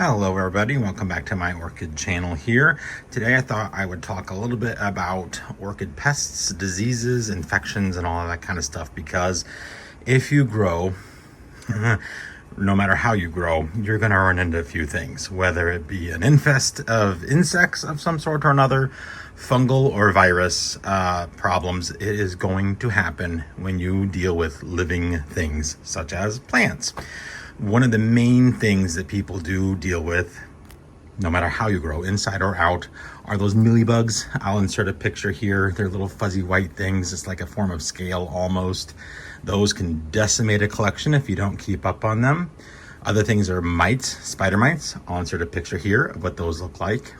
Hello everybody, welcome back to my orchid channel here. Today I thought I would talk a little bit about orchid pests, diseases, infections, and all of that kind of stuff, because if you grow, no matter how you grow, you're going to run into a few things, whether it be an infest of insects of some sort or another, fungal or virus problems. It is going to happen when you deal with living things such as plants. One of the main things that people do deal with, no matter how you grow, inside or out, are those mealybugs. I'll insert a picture here. They're little fuzzy white things. It's like a form of scale almost. Those can decimate a collection if you don't keep up on them. Other things are mites, spider mites. I'll insert a picture here of what those look like.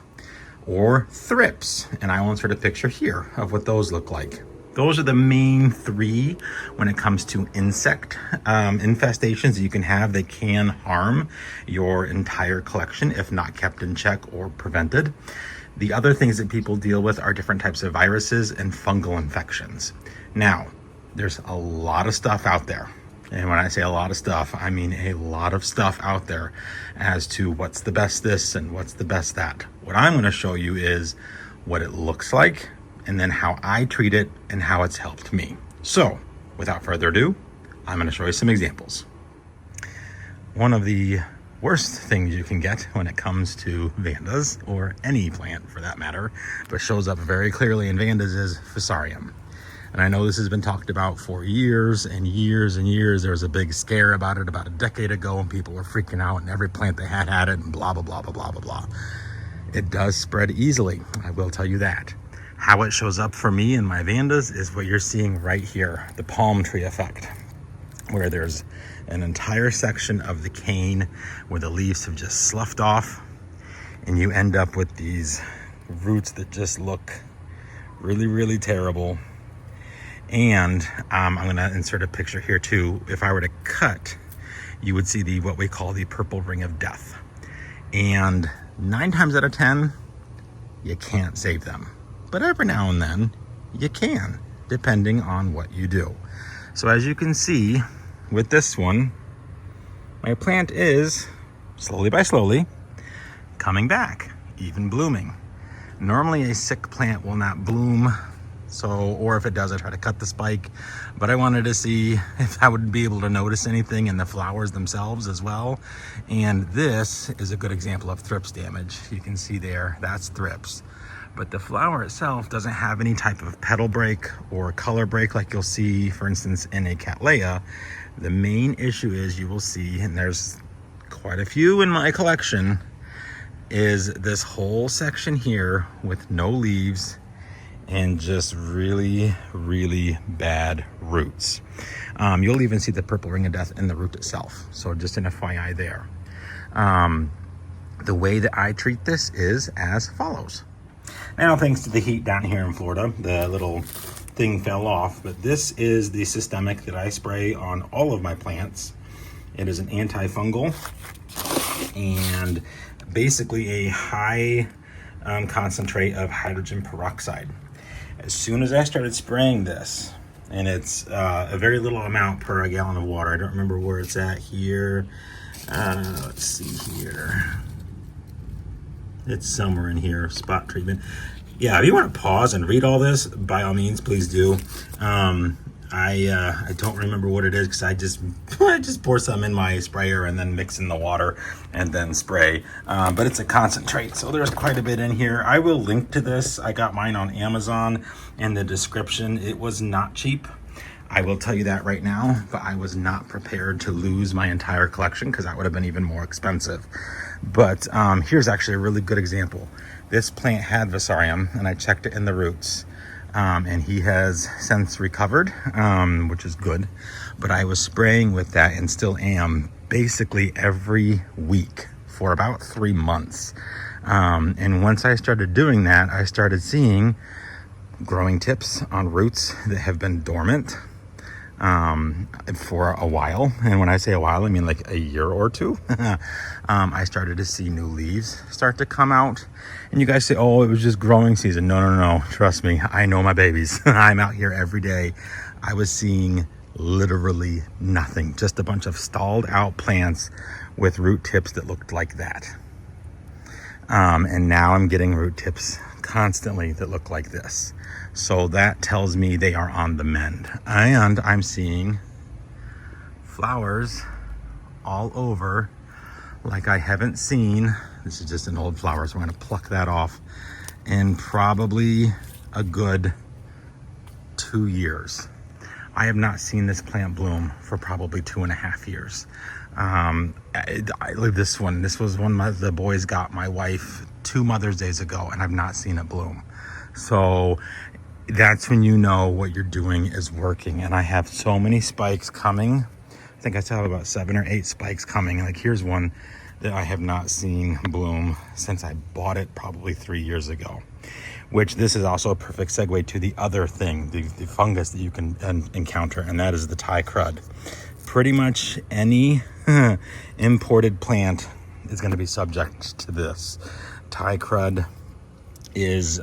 Or thrips, and I will insert a picture here of what those look like. Those are the main three when it comes to insect infestations that you can have that can harm your entire collection if not kept in check or prevented. The other things that people deal with are different types of viruses and fungal infections. Now, there's a lot of stuff out there. And when I say a lot of stuff, I mean a lot of stuff out there as to what's the best this and what's the best that. What I'm going to show you is what it looks like, and then how I treat it and how it's helped me. So, without further ado, I'm going to show you some examples. One of the worst things you can get when it comes to Vandas, or any plant for that matter, but shows up very clearly in Vandas, is Fusarium. And I know this has been talked about for years and years and years. There was a big scare about it about a decade ago, and people were freaking out, and every plant they had it, and blah, blah, blah, blah, blah, blah, blah. It does spread easily, I will tell you that. How it shows up for me in my Vandas is what you're seeing right here, the palm tree effect, where there's an entire section of the cane where the leaves have just sloughed off, and you end up with these roots that just look really, really terrible. And I'm going to insert a picture here too. If I were to cut, you would see what we call the purple ring of death. And 9 times out of 10, you can't save them. But every now and then, you can, depending on what you do. So as you can see with this one, my plant is, slowly by slowly, coming back, even blooming. Normally a sick plant will not bloom, or if it does, I try to cut the spike. But I wanted to see if I would be able to notice anything in the flowers themselves as well. And this is a good example of thrips damage. You can see there, that's thrips. But the flower itself doesn't have any type of petal break or color break like you'll see, for instance, in a Cattleya. The main issue is, you will see, and there's quite a few in my collection, is this whole section here with no leaves and just really, really bad roots. You'll even see the purple ring of death in the root itself. So just an FYI there. The way that I treat this is as follows. Now, thanks to the heat down here in Florida, the little thing fell off, but this is the systemic that I spray on all of my plants. It is an antifungal and basically a high concentrate of hydrogen peroxide. As soon as I started spraying this, and it's a very little amount per gallon of water. I don't remember where it's at here. Let's see here. It's somewhere in here, spot treatment. Yeah, if you want to pause and read all this, by all means, please do. I don't remember what it is, because I just pour some in my sprayer and then mix in the water and then spray. But it's a concentrate, so there's quite a bit in here. I will link to this. I got mine on Amazon in the description. It was not cheap, I will tell you that right now, but I was not prepared to lose my entire collection, because that would have been even more expensive. But here's actually a really good example. This plant had Fusarium, and I checked it in the roots. And he has since recovered, which is good. But I was spraying with that, and still am, basically every week for about 3 months. And once I started doing that, I started seeing growing tips on roots that have been dormant for a while. And when I say a while, I mean like a year or two. I started to see new leaves start to come out. And you guys say, oh, it was just growing season. No. Trust me, I know my babies. I'm out here every day. I was seeing literally nothing, just a bunch of stalled out plants with root tips that looked like that. And now I'm getting root tips constantly that look like this. So that tells me they are on the mend. And I'm seeing flowers all over like I haven't seen. This is just an old flower, so I'm gonna pluck that off in probably a good 2 years. I have not seen this plant bloom for probably 2.5 years. I live this one. This was one the boys got my wife 2 Mother's Days ago, and I've not seen it bloom. So that's when you know what you're doing is working. And I have so many spikes coming. I think I still have about 7 or 8 spikes coming. Like here's one that I have not seen bloom since I bought it probably 3 years ago. Which this is also a perfect segue to the other thing, the fungus that you can encounter, and that is the Thai crud. Pretty much any imported plant is going to be subject to this. Thai crud is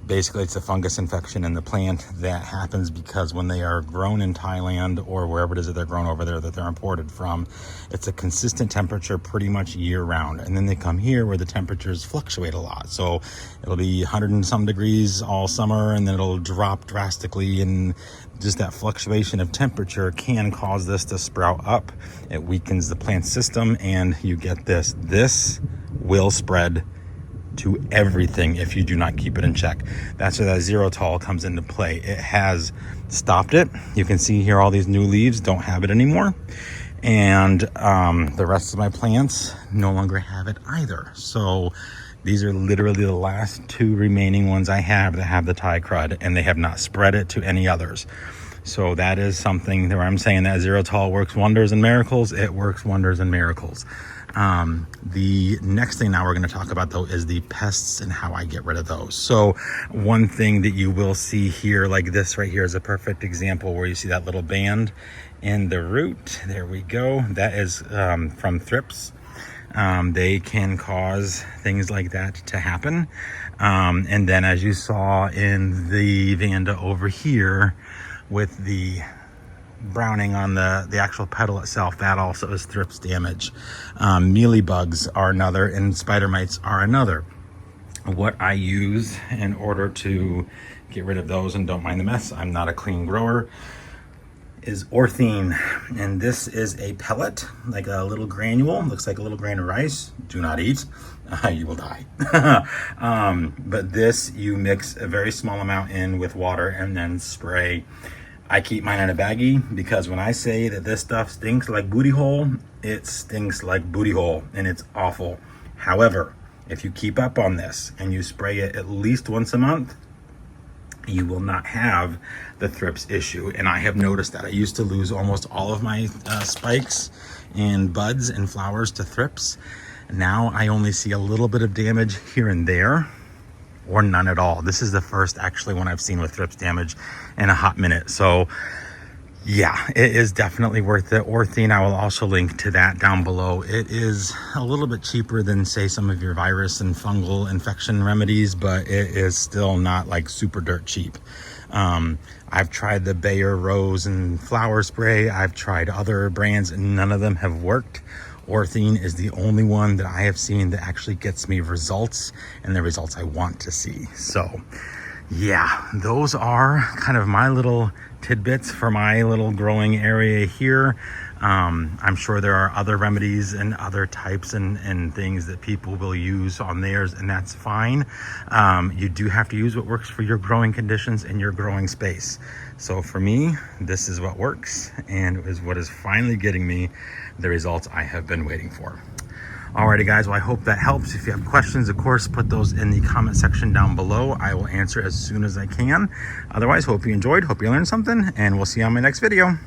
basically it's a fungus infection in the plant that happens because when they are grown in Thailand or wherever it is that they're grown over there that they're imported from, it's a consistent temperature pretty much year round. And then they come here where the temperatures fluctuate a lot. So it'll be 100 and some degrees all summer, and then it'll drop drastically, and just that fluctuation of temperature can cause this to sprout up. It weakens the plant system, and you get this. This will spread to everything if you do not keep it in check. That's where that xylitol comes into play. It has stopped it. You can see here all these new leaves don't have it anymore, and the rest of my plants no longer have it either. So these are literally the last 2 remaining ones I have that have the Thai crud, and they have not spread it to any others. So that is something where I'm saying that xylitol works wonders and miracles. It works wonders and miracles. The next thing now we're going to talk about though is the pests and how I get rid of those. So one thing that you will see here, like this right here, is a perfect example where you see that little band in the root. There we go. That is from thrips. They can cause things like that to happen. And then as you saw in the Vanda over here with the browning on the actual petal itself, that also is thrips damage. Mealybugs are another, and spider mites are another. What I use in order to get rid of those and don't mind the mess, I'm not a clean grower, is orthine. And this is a pellet, like a little granule, looks like a little grain of rice. Do not eat, you will die. But this, you mix a very small amount in with water and then spray. I keep mine in a baggie because when I say that this stuff stinks like booty hole, it stinks like booty hole, and it's awful. However, if you keep up on this and you spray it at least once a month, you will not have the thrips issue. And I have noticed that I used to lose almost all of my spikes and buds and flowers to thrips. Now I only see a little bit of damage here and there, or none at all. This is the first actually one I've seen with thrips damage in a hot minute. So yeah, it is definitely worth it. Orthine, I will also link to that down below. It is a little bit cheaper than say some of your virus and fungal infection remedies, but it is still not like super dirt cheap. I've tried the Bayer rose and flower spray. I've tried other brands and none of them have worked. Orthine is the only one that I have seen that actually gets me results, and the results I want to see. So yeah, those are kind of my little tidbits for my little growing area here. I'm sure there are other remedies and other types and things that people will use on theirs, and that's fine. You do have to use what works for your growing conditions and your growing space. So for me, this is what works, and is what is finally getting me the results I have been waiting for. Alrighty guys, well I hope that helps. If you have questions, of course, put those in the comment section down below. I will answer as soon as I can. Otherwise, hope you enjoyed, hope you learned something, and we'll see you on my next video.